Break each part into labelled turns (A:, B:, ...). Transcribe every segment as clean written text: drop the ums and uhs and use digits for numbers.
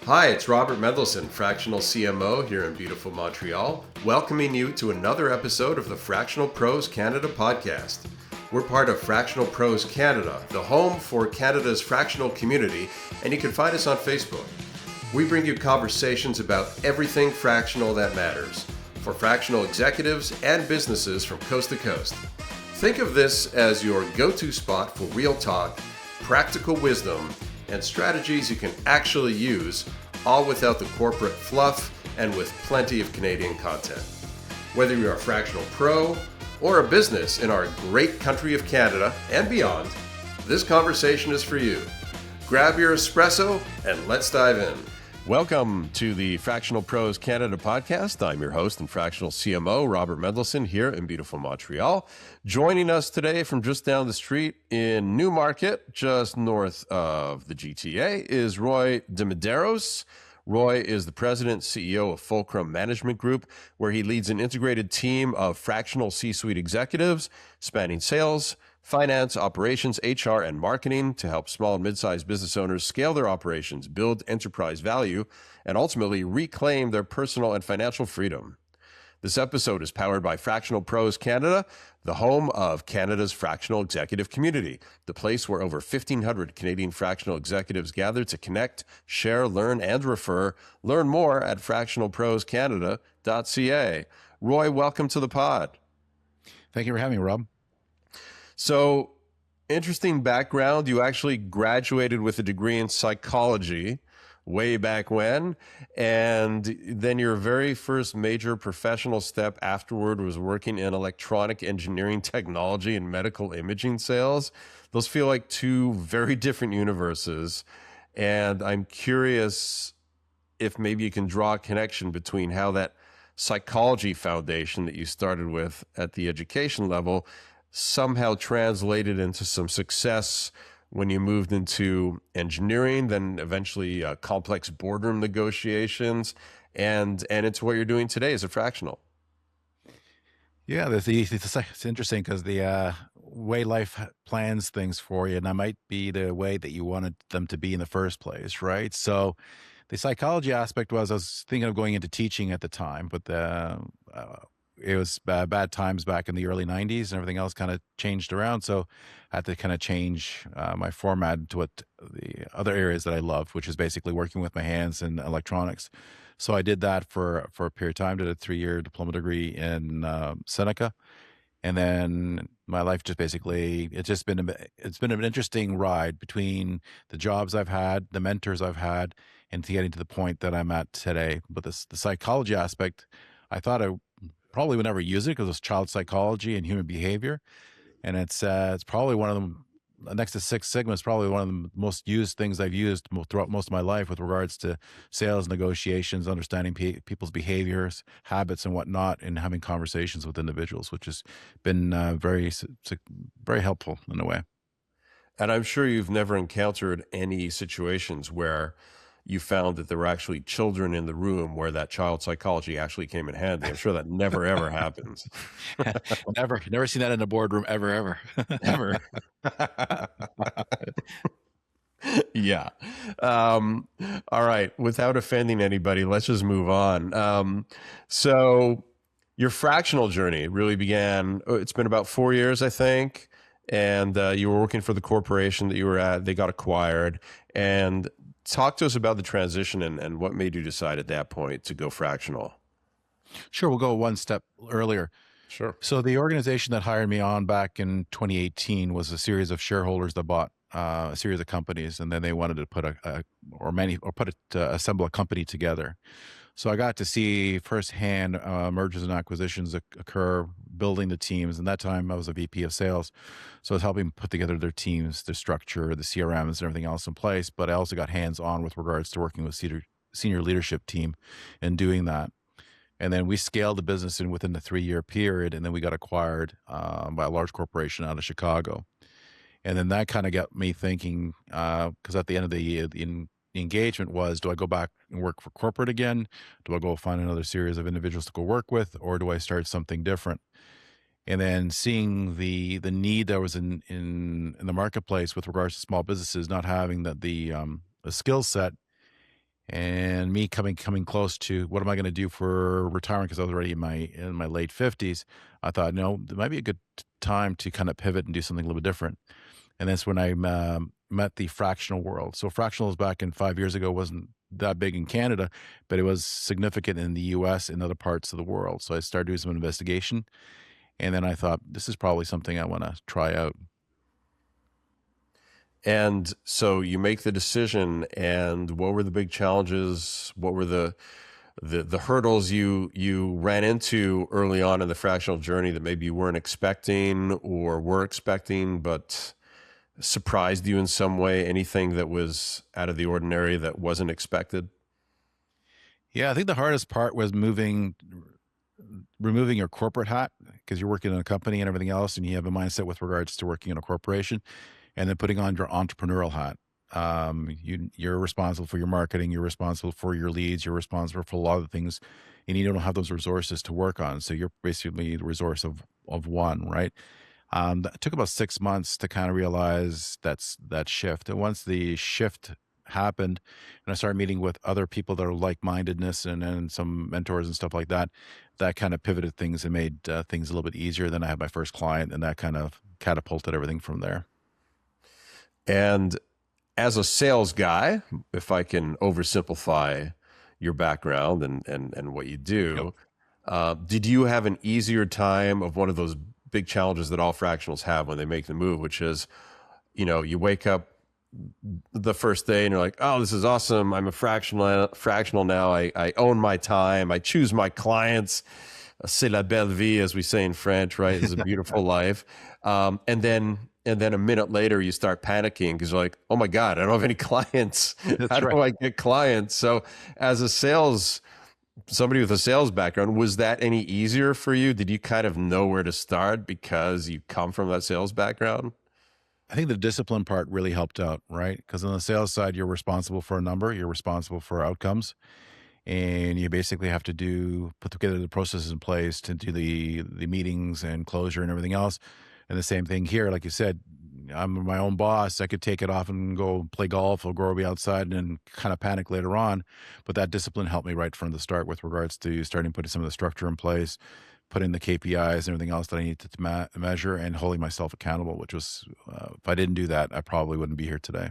A: Hi, it's Robert Mendelson, Fractional CMO here in beautiful Montreal, welcoming you to another episode of the Fractional Pros Canada podcast. We're part of Fractional Pros Canada, the home for Canada's fractional community, and you can find us on Facebook. We bring you conversations about everything fractional that matters for fractional executives and businesses from coast to coast. Think of this as your go-to spot for real talk, practical wisdom, and strategies you can actually use, all without the corporate fluff and with plenty of Canadian content. Whether you're a fractional pro or a business in our great country of Canada and beyond, this conversation is for you. Grab your espresso and let's dive in. Welcome to the Fractional Pros Canada podcast. I'm your host and fractional CMO, Robert Mendelson, here in beautiful Montreal. Joining us today from just down the street in Newmarket, just north of the GTA, is Roy DeMedeiros. Roy is the president, CEO of Fulcrum Management Group, where he leads an integrated team of fractional C-suite executives spanning sales, finance, operations, HR, and marketing to help small and mid-sized business owners scale their operations, build enterprise value, and ultimately reclaim their personal and financial freedom. This episode is powered by Fractional Pros Canada, the home of Canada's fractional executive community, the place where over 1,500 Canadian fractional executives gather to connect, share, learn, and refer. Learn more at fractionalproscanada.ca. Roy, welcome to the pod.
B: Thank you for having me, Rob.
A: So, interesting background. You actually graduated with a degree in psychology way back when, and then your very first major professional step afterward was working in electronic engineering technology and medical imaging sales. Those feel like two very different universes, and I'm curious if maybe you can draw a connection between how that psychology foundation that you started with at the education level somehow translated into some success when you moved into engineering, then eventually complex boardroom negotiations, and into what you're doing today as a fractional.
B: Yeah, it's interesting because the way life plans things for you, and that might be the way that you wanted them to be in the first place, right? So the psychology aspect was I was thinking of going into teaching at the time, but it was bad times back in the early 90s and everything else kind of changed around. So I had to kind of change my format to what the other areas that I love, which is basically working with my hands and electronics. So I did that for a period of time, did a 3-year diploma degree in Seneca. And then my life just basically, it's been an interesting ride between the jobs I've had, the mentors I've had, and to getting to the point that I'm at today. But the psychology aspect, I thought I probably would never use it because it's child psychology and human behavior. And it's probably one of them, next to Six Sigma, is probably one of the most used things I've used throughout most of my life with regards to sales negotiations, understanding people's behaviors, habits, and whatnot, and having conversations with individuals, which has been very helpful in a way.
A: And I'm sure you've never encountered any situations where you found that there were actually children in the room where that child psychology actually came in handy. I'm sure that never, ever happens.
B: Never seen that in a boardroom ever.
A: Ever. Yeah. All right. Without offending anybody, let's just move on. So your fractional journey really began, it's been about 4 years, I think. And you were working for the corporation that you were at. They got acquired. And talk to us about the transition and what made you decide at that point to go fractional.
B: Sure, we'll go one step earlier.
A: Sure.
B: So the organization that hired me on back in 2018 was a series of shareholders that bought a series of companies, and then they wanted to put assemble a company together. So I got to see firsthand mergers and acquisitions occur, building the teams. And that time I was a VP of sales. So I was helping put together their teams, the structure, the CRMs and everything else in place. But I also got hands-on with regards to working with senior leadership team and doing that. And then we scaled the business within the 3-year period. And then we got acquired by a large corporation out of Chicago. And then that kind of got me thinking, because at the end of the year, the engagement was, do I go back and work for corporate again? Do I go find another series of individuals to go work with? Or do I start something different? And then seeing the need that was in the marketplace with regards to small businesses not having the skill set And me coming close to what am I going to do for retirement because I was already in my late 50s. I thought, no, it might be a good time to kind of pivot and do something a little bit different. And that's when I met the fractional world. So fractionals back in 5 years ago wasn't that big in Canada, but it was significant in the US and other parts of the world. So I started doing some investigation, and then I thought this is probably something I want to try out.
A: And so you make the decision, and what were the big challenges? What were the hurdles you ran into early on in the fractional journey that maybe you weren't expecting or were expecting, but surprised you in some way? Anything that was out of the ordinary that wasn't expected?
B: Yeah, I think the hardest part was removing your corporate hat because you're working in a company and everything else, and you have a mindset with regards to working in a corporation, and then putting on your entrepreneurial hat. You're responsible for your marketing, you're responsible for your leads, you're responsible for a lot of things, and you don't have those resources to work on. So you're basically the resource of one, right? That took about 6 months to kind of realize that shift. And once the shift happened, and I started meeting with other people that are like-mindedness and some mentors and stuff like that, that kind of pivoted things and made things a little bit easier. Then I had my first client, and that kind of catapulted everything from there.
A: And as a sales guy, if I can oversimplify your background and what you
B: Yep.
A: do, did you have an easier time of one of those big challenges that all fractionals have when they make the move, which is, you wake up the first day and you're like, oh, this is awesome. I'm a fractional now. I own my time. I choose my clients. C'est la belle vie, as we say in French, right? It's a beautiful life. And then a minute later, you start panicking because you're like, oh my God, I don't have any clients. How
B: That's right.
A: do I get clients? So as somebody with a sales background, was that any easier for you? Did you kind of know where to start because you come from that sales background?
B: I think the discipline part really helped out, right? Because on the sales side, you're responsible for a number, you're responsible for outcomes, and you basically have to put together the processes in place to do the meetings and closure and everything else. And the same thing here, like you said, I'm my own boss. I could take it off and go play golf or go be outside and kind of panic later on. But that discipline helped me right from the start with regards to starting putting some of the structure in place, putting the KPIs and everything else that I needed to measure, and holding myself accountable. Which was, if I didn't do that, I probably wouldn't be here today.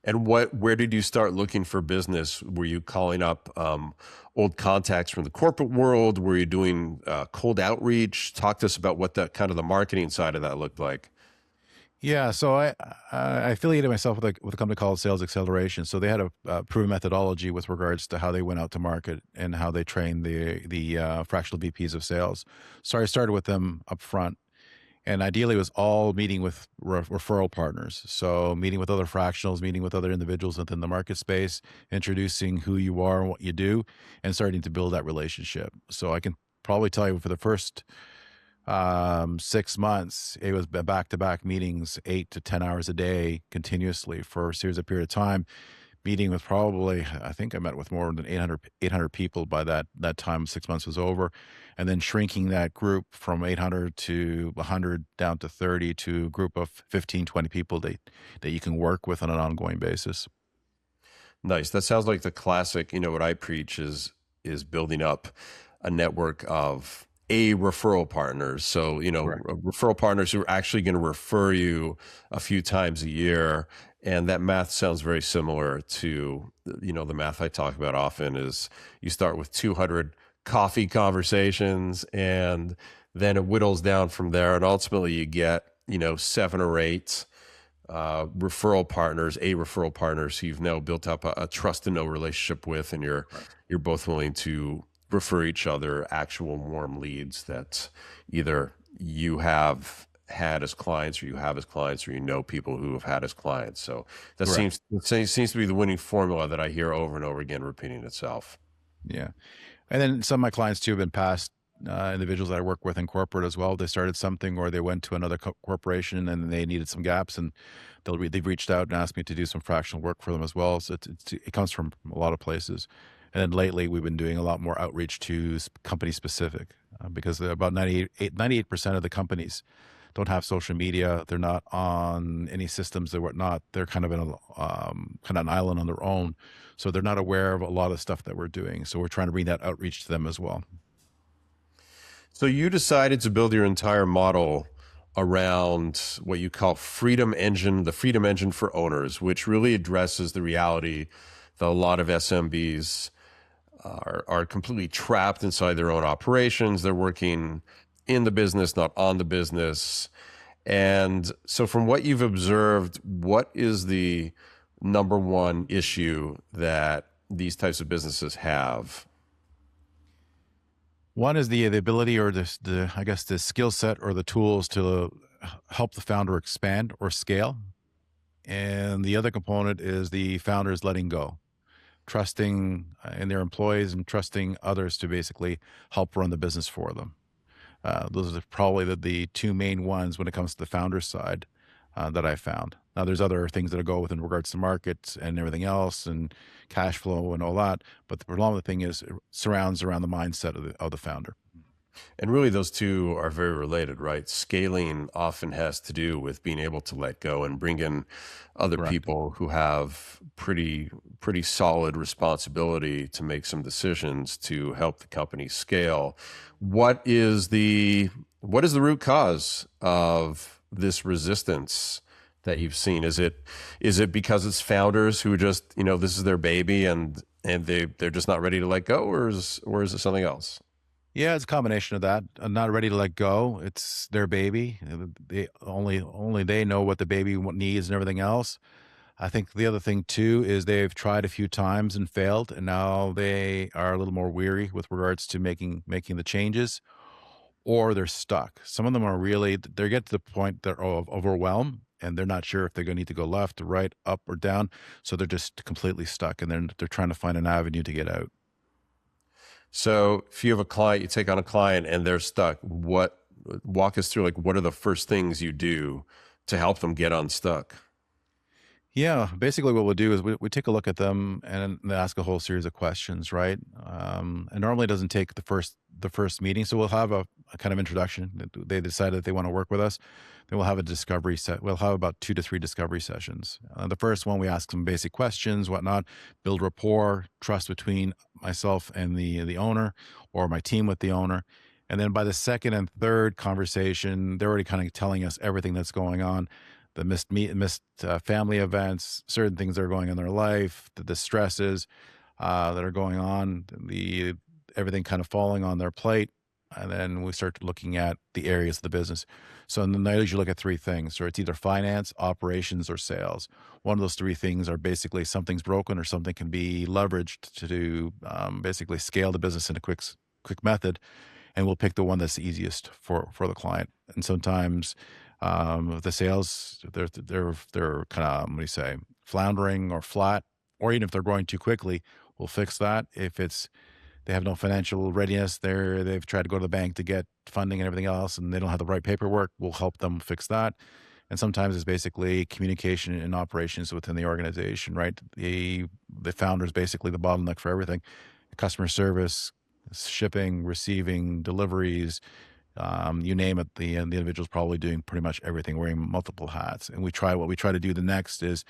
A: And where did you start looking for business? Were you calling up old contacts from the corporate world? Were you doing cold outreach? Talk to us about what the kind of the marketing side of that looked like.
B: Yeah, so I affiliated myself with a company called Sales Acceleration. So they had a proven methodology with regards to how they went out to market and how they trained the fractional VPs of sales. So I started with them up front, and ideally it was all meeting with referral partners. So meeting with other fractionals, meeting with other individuals within the market space, introducing who you are and what you do, and starting to build that relationship. So I can probably tell you for the first 6 months, it was back-to-back meetings, 8 to 10 hours a day, continuously for a series of period of time. Meeting with probably, I think I met with more than 800 people by that time. 6 months was over, and then shrinking that group from 800 to 100 down to 30 to a group of 15, 20 people that you can work with on an ongoing basis.
A: Nice. That sounds like the classic. What I preach is building up a network of referral partners. So,
B: Correct.
A: referral partners who are actually going to refer you a few times a year. And that math sounds very similar to, the math I talk about often is you start with 200 coffee conversations, and then it whittles down from there. And ultimately you get, 7 or 8 referral partners who you've now built up a trust and know relationship with, and
B: Right.
A: you're both willing to refer each other actual warm leads that either you have had as clients, or you have as clients, or people who have had as clients. So
B: Correct.
A: that seems to be the winning formula that I hear over and over again repeating itself.
B: Yeah. And then some of my clients too have been past individuals that I work with in corporate as well. They started something, or they went to another corporation and they needed some gaps, and they've reached out and asked me to do some fractional work for them as well. So it comes from a lot of places. And then lately, we've been doing a lot more outreach to company specific because about 98% of the companies don't have social media. They're not on any systems. They're whatnot. They're kind of in a kind of an island on their own, so they're not aware of a lot of stuff that we're doing. So we're trying to bring that outreach to them as well.
A: So you decided to build your entire model around what you call Freedom Engine, the Freedom Engine for owners, which really addresses the reality that a lot of SMBs are completely trapped inside their own operations. They're working in the business, not on the business. And so, from what you've observed, what is the number one issue that these types of businesses have?
B: One is the ability or the I guess the skill set or the tools to help the founder expand or scale. And the other component is the founders letting go, trusting in their employees and trusting others to basically help run the business for them. Those are probably the two main ones when it comes to the founder side that I found. Now, there's other things that go with in regards to markets and everything else and cash flow and all that. But the predominant thing is it surrounds around the mindset of the founder.
A: And really, those two are very related, right? Scaling often has to do with being able to let go and bring in other
B: Correct.
A: people who have pretty solid responsibility to make some decisions to help the company scale. What is the what is the root cause of this resistance that you've seen? Is it because it's founders who just, this is their baby and they're just not ready to let go, or is it something else?
B: Yeah, it's a combination of that. Not ready to let go. It's their baby. They only they know what the baby needs and everything else. I think the other thing too is they've tried a few times and failed, and now they are a little more weary with regards to making the changes, or they're stuck. Some of them are really they get to the point they're overwhelmed, and they're not sure if they're going to need to go left or right, up or down. So they're just completely stuck, and they're trying to find an avenue to get out.
A: So if you have a client, you take on a client and they're stuck, walk us through, like, what are the first things you do to help them get unstuck?
B: Yeah, basically what we'll do is we take a look at them and ask a whole series of questions, right? And normally it doesn't take the first meeting, so we'll have a kind of introduction. They decide that they want to work with us, then we'll have a discovery set. We'll have about 2 to 3 discovery sessions. The first one we ask some basic questions, whatnot, build rapport, trust between myself and the owner, or my team with the owner. And then by the second and third conversation, they're already kind of telling us everything that's going on, the missed family events, certain things that are going on in their life, the stresses that are going on, the everything kind of falling on their plate, and then we start looking at the areas of the business. So in the usually look at three things. So it's either finance, operations, or sales. One of those three things are basically something's broken or something can be leveraged to basically scale the business in a quick method, and we'll pick the one that's easiest for the client. And sometimes the sales they're kind of what do you say, floundering or flat, or even if they're growing too quickly, we'll fix that. If it's they have no financial readiness, they've tried to go to the bank to get funding and everything else, and they don't have the right paperwork, we'll help them fix that. And sometimes it's basically communication and operations within the organization, right? The founder is basically the bottleneck for everything: customer service, shipping, receiving, deliveries, you name it. The individual's probably doing pretty much everything, wearing multiple hats. And what we try to do the next is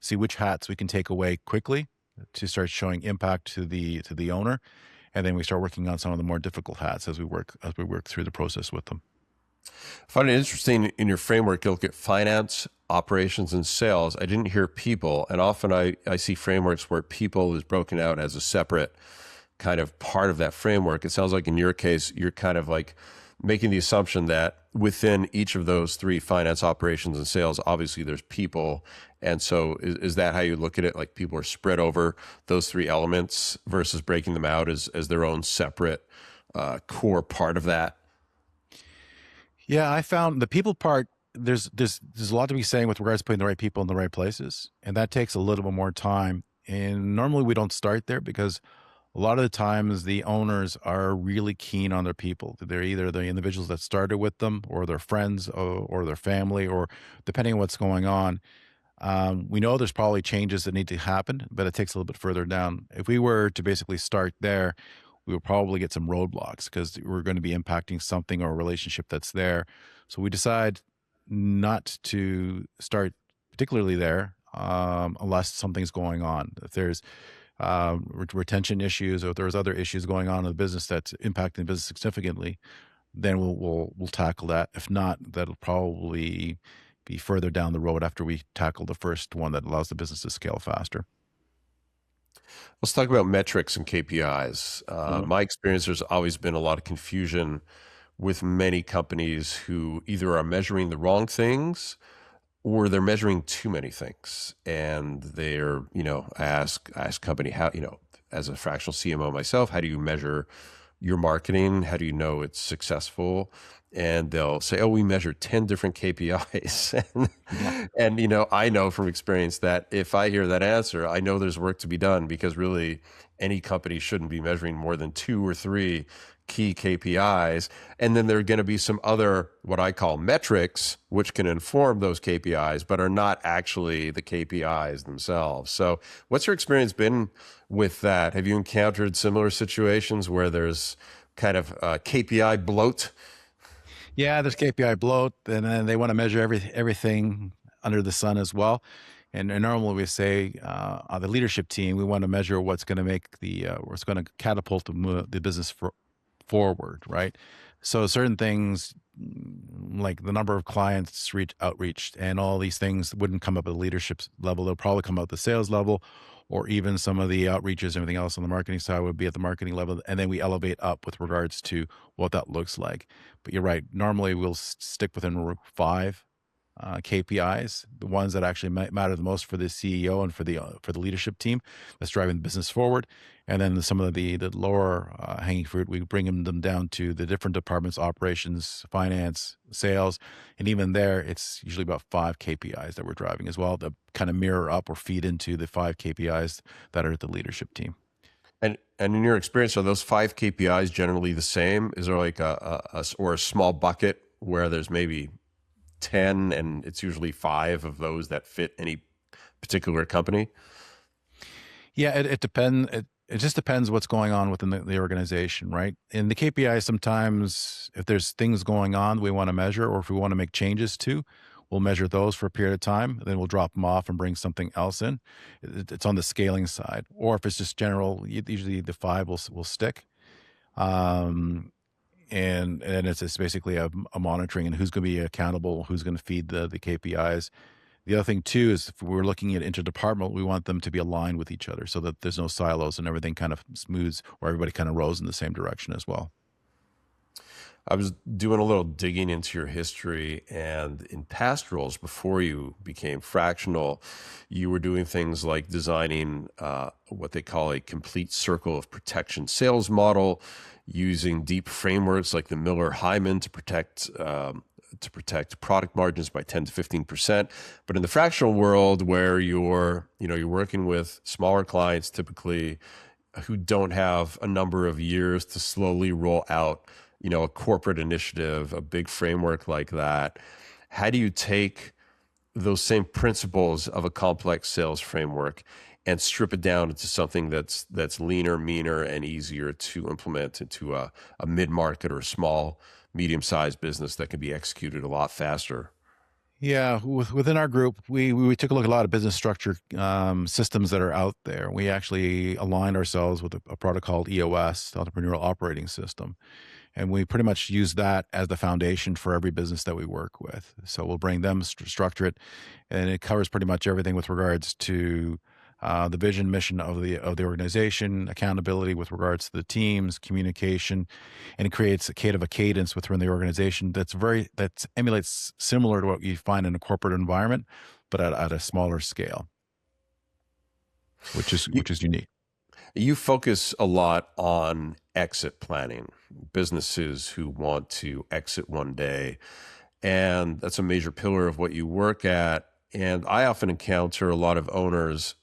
B: see which hats we can take away quickly to start showing impact to the owner, and then we start working on some of the more difficult hats as we work through the process with them.
A: I find it interesting in your framework, you look at finance, operations, and sales. I didn't hear people, and often I see frameworks where people is broken out as a separate kind of part of that framework. It sounds like in your case, you're kind of like making the assumption that within each of those three, finance, operations, and sales, obviously there's people. And so is that how you look at it? Like, people are spread over those three elements versus breaking them out as their own separate core part of that?
B: Yeah, I found the people part. There's a lot to be saying with regards to putting the right people in the right places, and that takes a little bit more time. And normally we don't start there because a lot of the times the owners are really keen on their people. They're either the individuals that started with them, or their friends, or their family, or depending on what's going on. We know there's probably changes that need to happen, but it takes a little bit further down. If we were to basically start there, we will probably get some roadblocks because we're going to be impacting something or a relationship that's there. So we decide not to start particularly there unless something's going on. If there's retention issues, or if there's other issues going on in the business that's impacting the business significantly, then we'll tackle that. If not, that'll probably be further down the road after we tackle the first one that allows the business to scale faster.
A: Let's talk about metrics and KPIs.
B: Mhm.
A: My experience, there's always been a lot of confusion with many companies who either are measuring the wrong things or they're measuring too many things. And they're, I ask company how, as a fractional CMO myself, how do you measure your marketing? How do you know it's successful? And they'll say, oh, we measure 10 different KPIs.
B: Yeah.
A: And, I know from experience that if I hear that answer, I know there's work to be done, because really any company shouldn't be measuring more than 2 or 3 key KPIs. And then there are going to be some other, what I call metrics, which can inform those KPIs, but are not actually the KPIs themselves. So what's your experience been with that? Have you encountered similar situations where there's kind of KPI bloat?
B: Yeah, there's KPI bloat, and then they want to measure everything under the sun as well. And normally we say on the leadership team, we want to measure what's going to make what's going to catapult the business forward, right? So certain things, like the number of clients outreached and all these things, wouldn't come up at the leadership level. They'll probably come out at the sales level, or even some of the outreaches and everything else on the marketing side would be at the marketing level. And then we elevate up with regards to what that looks like. But you're right. Normally we'll stick within 5 KPIs, the ones that actually matter the most for the CEO and for the leadership team that's driving the business forward. And then some of the lower hanging fruit, we bring them down to the different departments: operations, finance, sales, and even there, it's usually about 5 KPIs that we're driving as well, that kind of mirror up or feed into the 5 KPIs that are at the leadership team.
A: And in your experience, are those 5 KPIs generally the same? Is there like or a small bucket where there's maybe 10 and it's usually 5 of those that fit any particular company?
B: Yeah, it depends. It just depends what's going on within the organization, right? In the KPI, sometimes if there's things going on we want to measure, or if we want to make changes to, we'll measure those for a period of time. Then we'll drop them off and bring something else in. It's on the scaling side. Or if it's just general, usually the 5 will stick. Um, and it's basically a monitoring and who's going to be accountable, who's going to feed the KPIs. The other thing too is if we're looking at interdepartmental, we want them to be aligned with each other so that there's no silos and everything kind of smooths, or everybody kind of rows in the same direction as well.
A: I was doing a little digging into your history, and in past roles before you became fractional, you were doing things like designing what they call a complete circle of protection sales model, using deep frameworks like the Miller-Hyman to protect product margins by 10 to 15%. But in the fractional world, where you're working with smaller clients typically who don't have a number of years to slowly roll out, a corporate initiative, a big framework like that, how do you take those same principles of a complex sales framework and strip it down into something that's leaner, meaner, and easier to implement into a mid-market or small, medium-sized business that can be executed a lot faster?
B: Yeah, within our group, we took a look at a lot of business structure systems that are out there. We actually aligned ourselves with a product called EOS, the Entrepreneurial Operating System. And we pretty much use that as the foundation for every business that we work with. So we'll bring them, structure it, and it covers pretty much everything with regards to the vision, mission of the organization, accountability with regards to the teams, communication, and it creates a cadence within the organization that emulates similar to what you find in a corporate environment, but at a smaller scale,
A: You,
B: which is unique.
A: you focus a lot on exit planning, businesses who want to exit one day, and that's a major pillar of what you work at. And I often encounter a lot of owners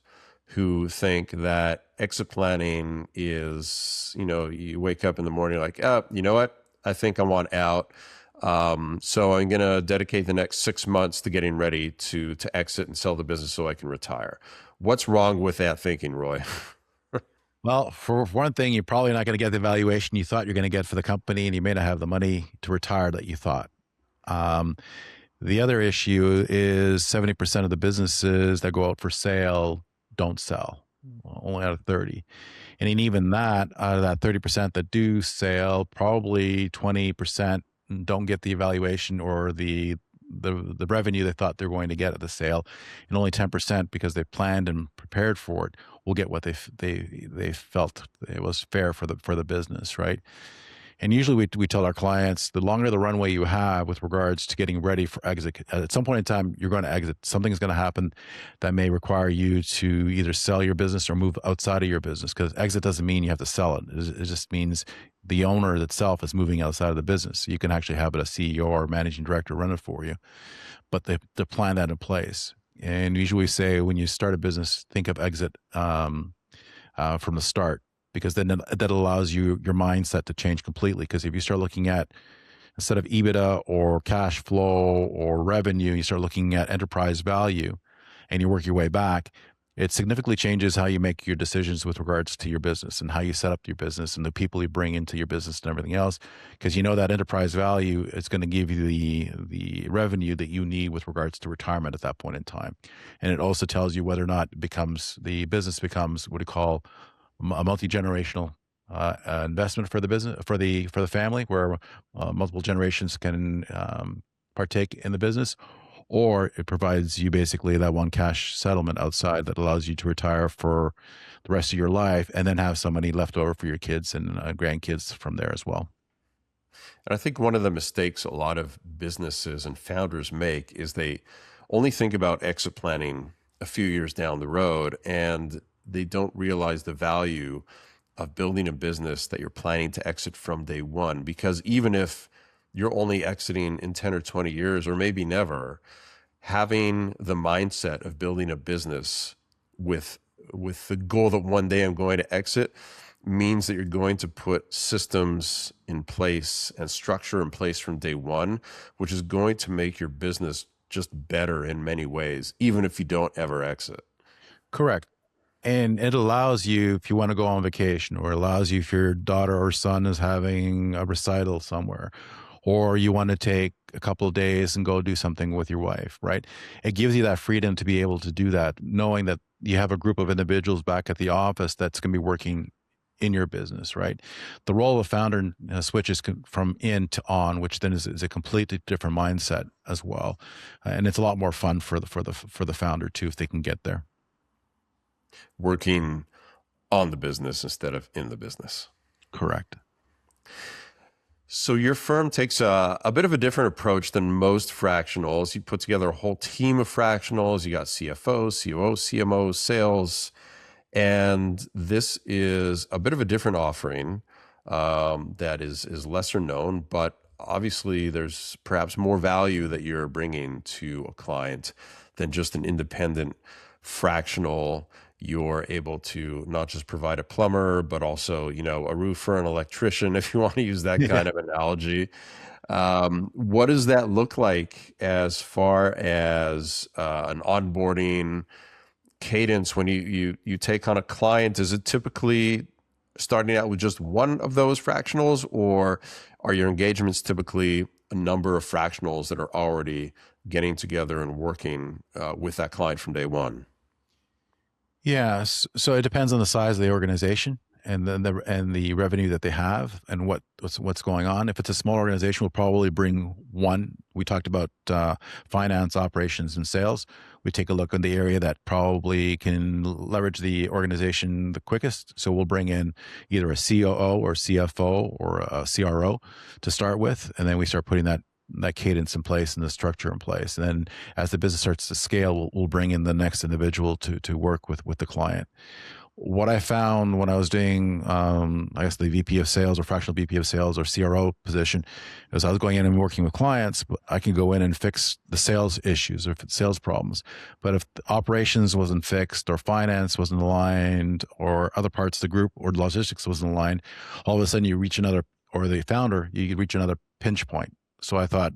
A: who think that exit planning is, you wake up in the morning like, oh, you know what? I think I want out. So I'm going to dedicate the next 6 months to getting ready to exit and sell the business so I can retire. What's wrong with that thinking, Roy?
B: Well, for one thing, you're probably not going to get the valuation you thought you're going to get for the company, and you may not have the money to retire that you thought. Um, the other issue is 70% of the businesses that go out for sale don't sell, only out of 30. And in even that, out of that 30% that do sell, probably 20% don't get the evaluation or the revenue they thought they were going to get at the sale, and only 10% because they planned and prepared for it will get what they felt it was fair for the business, right? And usually we tell our clients the longer the runway you have with regards to getting ready for exit, at some point in time, you're going to exit. Something's going to happen that may require you to either sell your business or move outside of your business, because exit doesn't mean you have to sell it. It just means the owner itself is moving outside of the business. You can actually have it a CEO or managing director run it for you, but they plan that in place. And usually we say when you start a business, think of exit from the start, because then that allows your mindset to change completely. Because if you start looking at, instead of EBITDA or cash flow or revenue, you start looking at enterprise value and you work your way back, it significantly changes how you make your decisions with regards to your business and how you set up your business and the people you bring into your business and everything else. Because you know that enterprise value is going to give you the revenue that you need with regards to retirement at that point in time. And it also tells you whether or not the business becomes what we call a multi-generational investment for the business, for the family, where multiple generations can partake in the business, or it provides you basically that one cash settlement outside that allows you to retire for the rest of your life and then have some money left over for your kids and grandkids from there as well.
A: And I think one of the mistakes a lot of businesses and founders make is they only think about exit planning a few years down the road, and they don't realize the value of building a business that you're planning to exit from day one. Because even if you're only exiting in 10 or 20 years, or maybe never, having the mindset of building a business with the goal that one day I'm going to exit means that you're going to put systems in place and structure in place from day one, which is going to make your business just better in many ways, even if you don't ever exit.
B: Correct. And it allows you, if you want to go on vacation, or allows you if your daughter or son is having a recital somewhere, or you want to take a couple of days and go do something with your wife, right? It gives you that freedom to be able to do that, knowing that you have a group of individuals back at the office that's going to be working in your business, right? The role of founder switches from in to on, which then is a completely different mindset as well, and it's a lot more fun for the founder too if they can get there.
A: Working on the business instead of in the business.
B: Correct.
A: So your firm takes a bit of a different approach than most fractionals. You put together a whole team of fractionals. You got CFOs, COOs, CMOs, sales, and this is a bit of a different offering that is lesser known, but obviously there's perhaps more value that you're bringing to a client than just an independent fractional. You're able to not just provide a plumber, but also, a roofer, an electrician, if you want to use that
B: Yeah.
A: kind of analogy. What does that look like as far as an onboarding cadence when you take on a client? Is it typically starting out with just one of those fractionals, or are your engagements typically a number of fractionals that are already getting together and working with that client from day one?
B: Yes. So it depends on the size of the organization and then the revenue that they have and what's going on. If it's a small organization, we'll probably bring one. We talked about finance, operations, and sales. We take a look in the area that probably can leverage the organization the quickest. So we'll bring in either a COO or CFO or a CRO to start with, and then we start putting that cadence in place and the structure in place. And then as the business starts to scale, we'll bring in the next individual to work with the client. What I found when I was doing, I guess the VP of sales or fractional VP of sales or CRO position, is I was going in and working with clients, but I can go in and fix the sales issues or sales problems. But if the operations wasn't fixed or finance wasn't aligned or other parts of the group or logistics wasn't aligned, all of a sudden you reach another, or the founder, you could reach another pinch point. So I thought,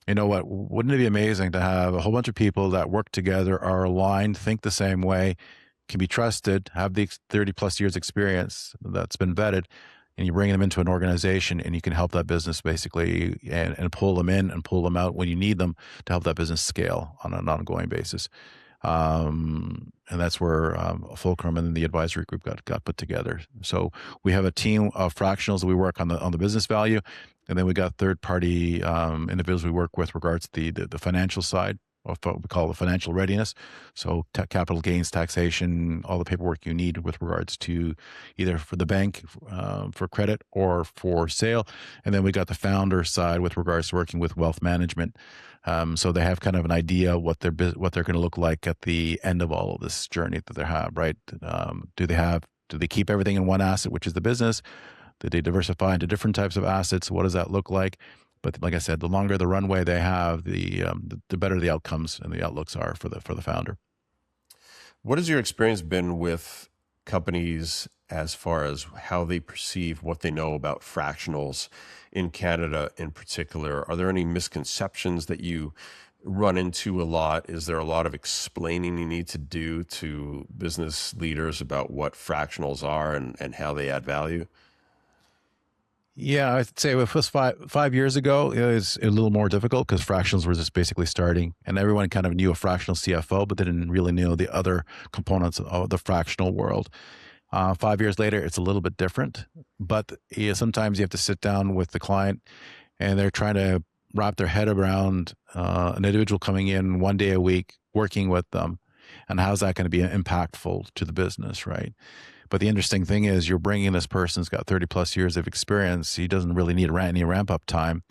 B: you know what, wouldn't it be amazing to have a whole bunch of people that work together, are aligned, think the same way, can be trusted, have the 30 plus years experience that's been vetted, and you bring them into an organization and you can help that business basically and pull them in and pull them out when you need them to help that business scale on an ongoing basis. And that's where Fulcrum and the advisory group got put together. So we have a team of fractionals that we work on the business value, and then we got third party individuals we work with regards to the financial side of what we call the financial readiness. So capital gains taxation, all the paperwork you need with regards to either for the bank for credit or for sale. And then we got the founder side with regards to working with wealth management. So they have kind of an idea what they're going to look like at the end of all of this journey that they have, right? Do they keep everything in one asset, which is the business? Do they diversify into different types of assets? What does that look like? But like I said, the longer the runway they have, the better the outcomes and the outlooks are for the founder.
A: What has your experience been with companies as far as how they perceive what they know about fractionals in Canada in particular? Are there any misconceptions that you run into a lot? Is there a lot of explaining you need to do to business leaders about what fractionals are and how they add value?
B: Yeah, I'd say with us 5 years ago, it was a little more difficult because fractionals were just basically starting, and everyone kind of knew a fractional CFO, but they didn't really know the other components of the fractional world. 5 years later, it's a little bit different, but sometimes you have to sit down with the client, and they're trying to wrap their head around an individual coming in 1 day a week, working with them, and how's that going to be impactful to the business, right? But the interesting thing is you're bringing this person who's got 30 plus years of experience. He doesn't really need any ramp up time.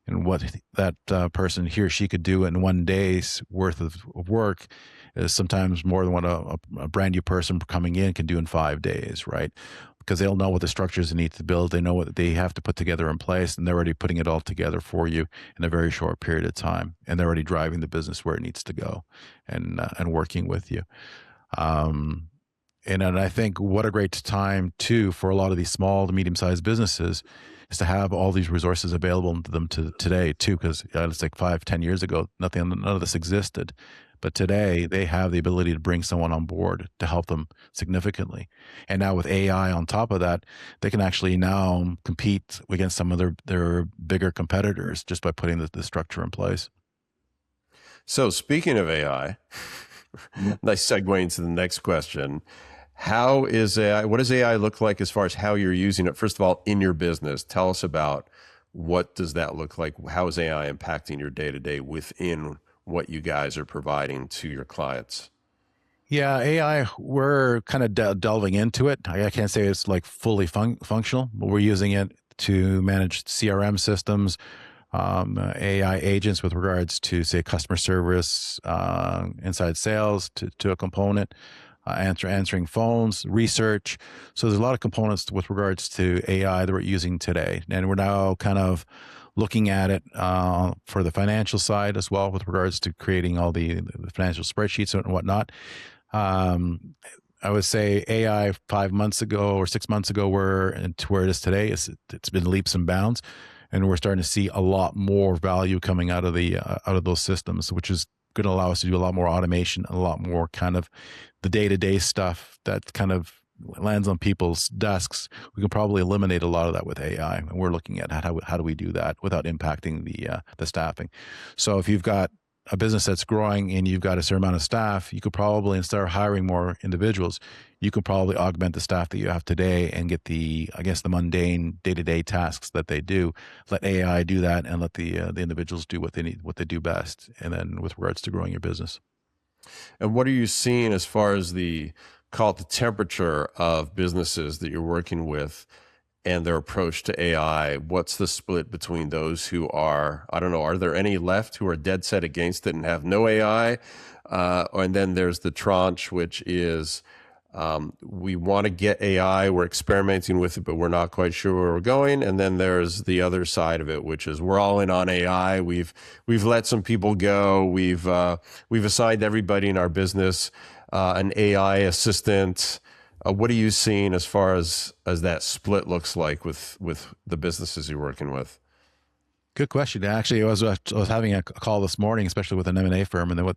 B: And what that person, he or she could do in 1 day's worth of work is sometimes more than what a brand new person coming in can do in 5 days, right? Because they'll know what the structures they need to build. They know what they have to put together in place, and they're already putting it all together for you in a very short period of time. And they're already driving the business where it needs to go and working with you. And I think what a great time too for a lot of these small to medium-sized businesses is to have all these resources available to them today too, because it's like 5-10 years ago, none of this existed. But today they have the ability to bring someone on board to help them significantly. And now with AI on top of that, they can actually now compete against some of their bigger competitors just by putting the structure in place.
A: So speaking of AI, nice segue into the next question. How is AI, what does AI look like as far as how you're using it? First of all, in your business, tell us about what does that look like? How is AI impacting your day-to-day within what you guys are providing to your clients?
B: Yeah, AI, we're kind of delving into it. I can't say it's like fully functional, but we're using it to manage CRM systems, AI agents with regards to, say, customer service, inside sales to a component, answering phones, research. So there's a lot of components with regards to AI that we're using today. And we're now kind of looking at it for the financial side as well with regards to creating all the financial spreadsheets and whatnot. I would say AI 5 months ago or 6 months ago, to where it is today, it's been leaps and bounds. And we're starting to see a lot more value coming out of those systems, which is going to allow us to do a lot more automation, a lot more kind of the day-to-day stuff that kind of lands on people's desks. We can probably eliminate a lot of that with AI, and we're looking at how do we do that without impacting the staffing. So if you've got a business that's growing and you've got a certain amount of staff, you could probably, instead of hiring more individuals, you could probably augment the staff that you have today and get the mundane day-to-day tasks that they do. Let AI do that and let the individuals do what they do best. And then with regards to growing your business.
A: And what are you seeing as far as the temperature of businesses that you're working with and their approach to AI? What's the split between those who are, I don't know, are there any left who are dead set against it and have no AI? And then there's the tranche, which is, we want to get AI, we're experimenting with it, but we're not quite sure where we're going. And then there's the other side of it, which is we're all in on AI. We've let some people go. We've assigned everybody in our business an AI assistant. What are you seeing as far as that split looks like with the businesses you're working with?
B: Good question. Actually, I was having a call this morning, especially with an M&A firm, and then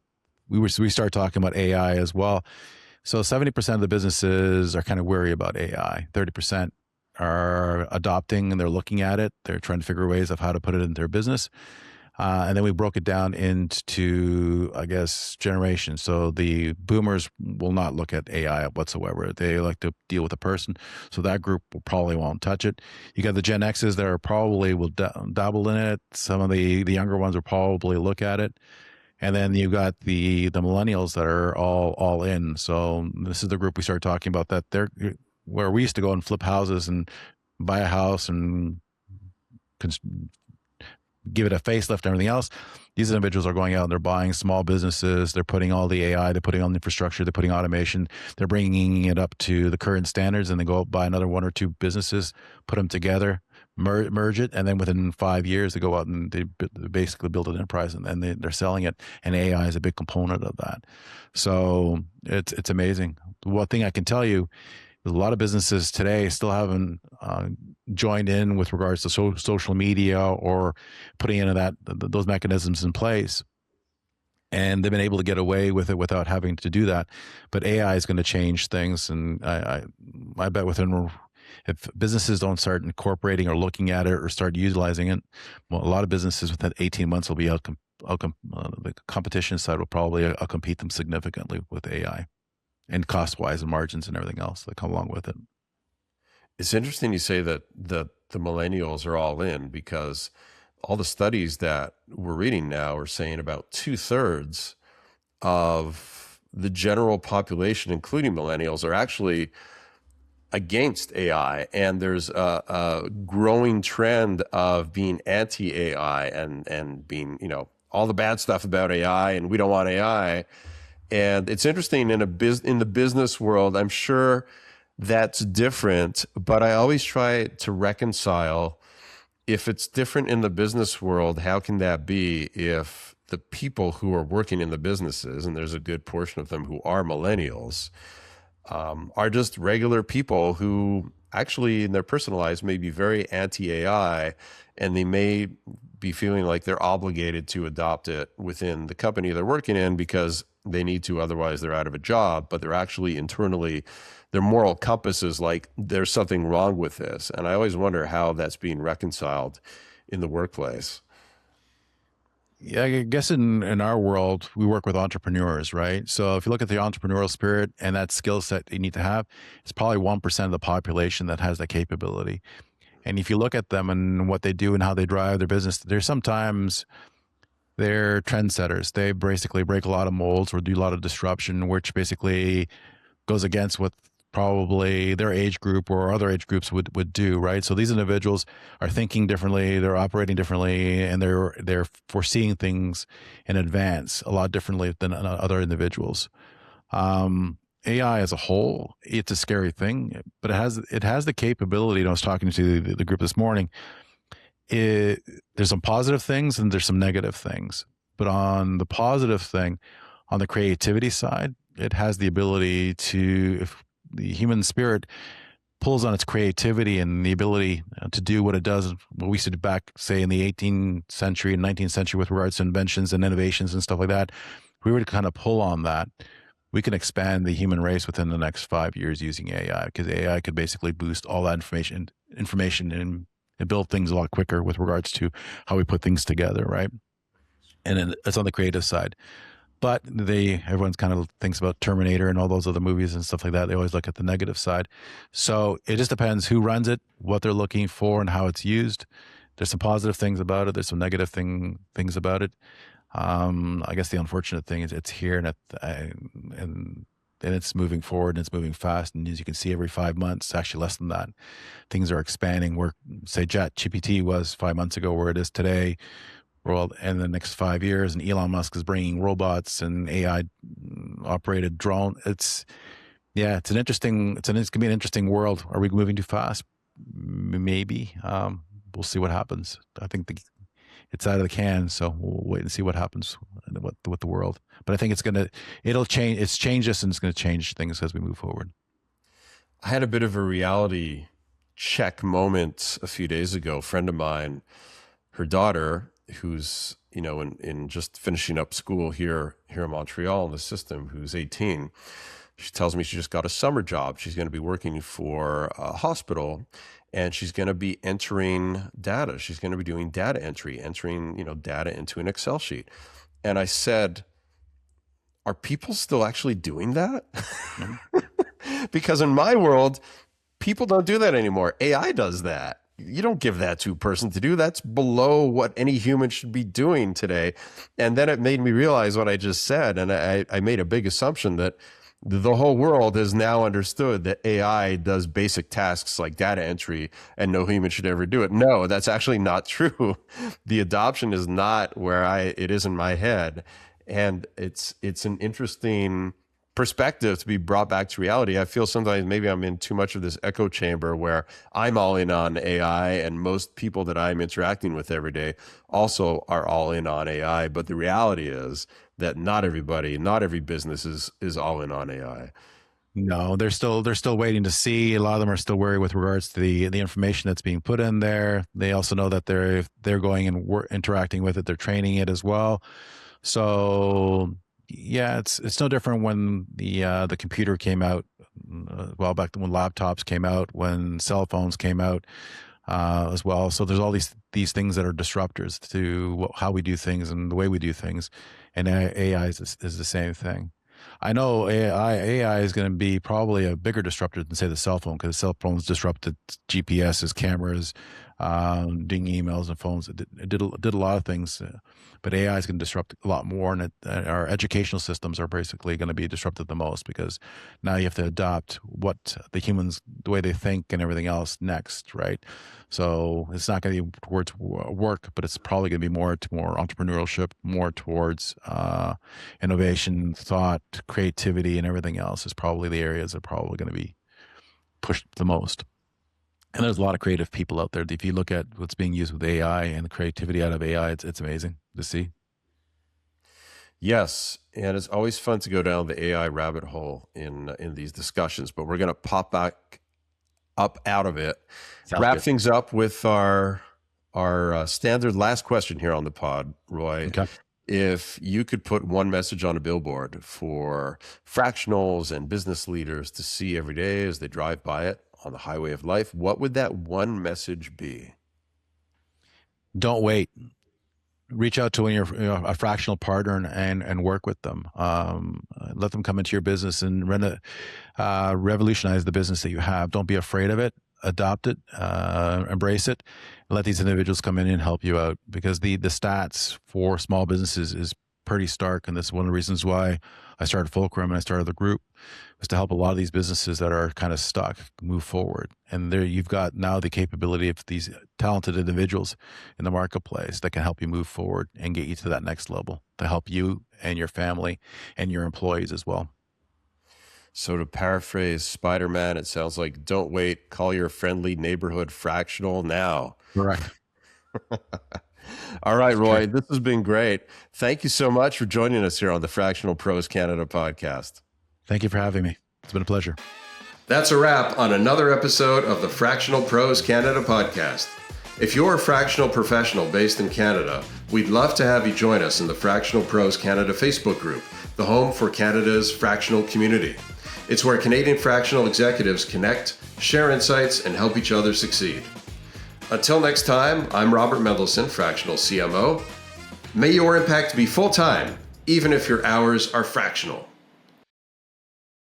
B: we started talking about AI as well. So 70% of the businesses are kind of wary about AI. 30% are adopting and they're looking at it. They're trying to figure ways of how to put it in their business. And then we broke it down into, I guess, generations. So the boomers will not look at AI whatsoever. They like to deal with a person. So that group will probably won't touch it. You got the Gen X's that are probably will dabble in it. Some of the younger ones will probably look at it. And then you got the millennials that are all in. So this is the group we started talking about, that they're where we used to go and flip houses and buy a house and give it a facelift and everything else. These individuals are going out and they're buying small businesses. They're putting all the AI, they're putting on the infrastructure, they're putting automation, they're bringing it up to the current standards, and they go out buy another one or two businesses, put them together, merge it, and then within 5 years they go out and they basically build an enterprise, and they're selling it. And AI is a big component of that. So it's amazing. One thing I can tell you, a lot of businesses today still haven't joined in with regards to social media or putting into those mechanisms in place, and they've been able to get away with it without having to do that. But AI is going to change things, and I bet if businesses don't start incorporating or looking at it or start utilizing it, well, a lot of businesses within 18 months will be the competition side will probably outcompete them significantly with AI, and cost-wise and margins and everything else that come along with it.
A: It's interesting you say that the millennials are all in, because all the studies that we're reading now are saying about 2/3 of the general population, including millennials, are actually against AI. And there's a growing trend of being anti-AI and being, all the bad stuff about AI, and we don't want AI. And it's interesting in the business world, I'm sure that's different, but I always try to reconcile, if it's different in the business world, how can that be if the people who are working in the businesses, and there's a good portion of them who are millennials, are just regular people who actually in their personal lives may be very anti-AI, and they may be feeling like they're obligated to adopt it within the company they're working in because they need to, otherwise they're out of a job. But they're actually internally, their moral compass is like, there's something wrong with this. And I always wonder how that's being reconciled in the workplace.
B: Yeah, I guess in our world, we work with entrepreneurs, right? So if you look at the entrepreneurial spirit and that skill set you need to have, it's probably 1% of the population that has that capability. And if you look at them and what they do and how they drive their business, there's sometimes they're trendsetters. They basically break a lot of molds or do a lot of disruption, which basically goes against what probably their age group or other age groups would do, right? So these individuals are thinking differently, they're operating differently, and they're foreseeing things in advance a lot differently than other individuals. AI as a whole, it's a scary thing, but it has the capability. I was talking to the group this morning. There's some positive things and there's some negative things. But on the positive thing, on the creativity side, it has the ability to, if the human spirit pulls on its creativity and the ability to do what it does, what we used to do back, say, in the 18th century and 19th century with regards to inventions and innovations and stuff like that, if we were to kind of pull on that, we can expand the human race within the next 5 years using AI, because AI could basically boost all that information and build things a lot quicker with regards to how we put things together, right? And then it's on the creative side. But everyone's kind of thinks about Terminator and all those other movies and stuff like that. They always look at the negative side. So it just depends who runs it, what they're looking for, and how it's used. There's some positive things about it. There's some negative things about it. I guess the unfortunate thing is it's here and it's moving forward and it's moving fast. And as you can see, every 5 months, actually less than that, things are expanding. Where, say, ChatGPT was 5 months ago, where it is today, world, and the next 5 years, and Elon Musk is bringing robots and AI operated drone. It's gonna be an interesting world. Are we moving too fast? Maybe. We'll see what happens. I think it's out of the can, so we'll wait and see what happens with the world. But I think it'll change. It's changed us, and it's going to change things as we move forward.
A: I had a bit of a reality check moment a few days ago. A friend of mine, her daughter, who's in just finishing up school here in Montreal in the system, who's 18, She tells me she just got a summer job. She's going to be working for a hospital, and she's going to be entering data. She's going to be doing data entry, entering, data into an Excel sheet. And I said, are people still actually doing that? Because in my world, people don't do that anymore. AI does that. You don't give that to a person to do. That's below what any human should be doing today. And then it made me realize what I just said. And I made a big assumption that the whole world has now understood that AI does basic tasks like data entry and no human should ever do it. No, that's actually not true. The adoption is not where it is in my head. And it's an interesting perspective to be brought back to reality. I feel sometimes maybe I'm in too much of this echo chamber where I'm all in on AI, and most people that I'm interacting with every day also are all in on AI. But the reality is that not every business is all in on AI.
B: No, they're still waiting to see. A lot of them are still worried with regards to the information that's being put in there. They also know that they're going and interacting with it. They're training it as well. So yeah, it's no different when the computer came out. Well, back when laptops came out, when cell phones came out as well. So there's all these things that are disruptors to how we do things and the way we do things, and AI is the same thing. I know AI is going to be probably a bigger disruptor than, say, the cell phone, because the cell phones disrupted GPSs, cameras, doing emails and phones. It did a lot of things, but AI is going to disrupt a lot more, and our educational systems are basically going to be disrupted the most, because now you have to adopt what the humans, the way they think and everything else next, right? So it's not going to be towards work, but it's probably going to be more entrepreneurship, more towards innovation, thought, creativity, and everything else is probably the areas that are probably going to be pushed the most. And there's a lot of creative people out there. If you look at what's being used with AI and the creativity out of AI, it's amazing to see.
A: Yes, and it's always fun to go down the AI rabbit hole in these discussions, but we're going to pop back up out of it.
B: Sounds
A: Wrap
B: good.
A: things up with our standard last question here on the pod, Roy.
B: Okay.
A: If you could put one message on a billboard for fractionals and business leaders to see every day as they drive by it on the highway of life, what would that one message be?
B: Don't wait. Reach out to when you're a fractional partner and work with them. Let them come into your business and revolutionize the business that you have. Don't be afraid of it. Adopt it, embrace it. Let these individuals come in and help you out, because the stats for small businesses is pretty stark. And that's one of the reasons why I started Fulcrum and I started the group, was to help a lot of these businesses that are kind of stuck move forward. And there you've got now the capability of these talented individuals in the marketplace that can help you move forward and get you to that next level, to help you and your family and your employees as well.
A: So to paraphrase Spider-Man, it sounds like, don't wait, call your friendly neighborhood fractional now.
B: Correct.
A: All right, Roy, this has been great. Thank you so much for joining us here on the Fractional Pros Canada podcast.
B: Thank you for having me. It's been a pleasure.
A: That's a wrap on another episode of the Fractional Pros Canada podcast. If you're a fractional professional based in Canada, we'd love to have you join us in the Fractional Pros Canada Facebook group, the home for Canada's fractional community. It's where Canadian fractional executives connect, share insights, and help each other succeed. Until next time, I'm Robert Mendelson, Fractional CMO. May your impact be full-time, even if your hours are fractional.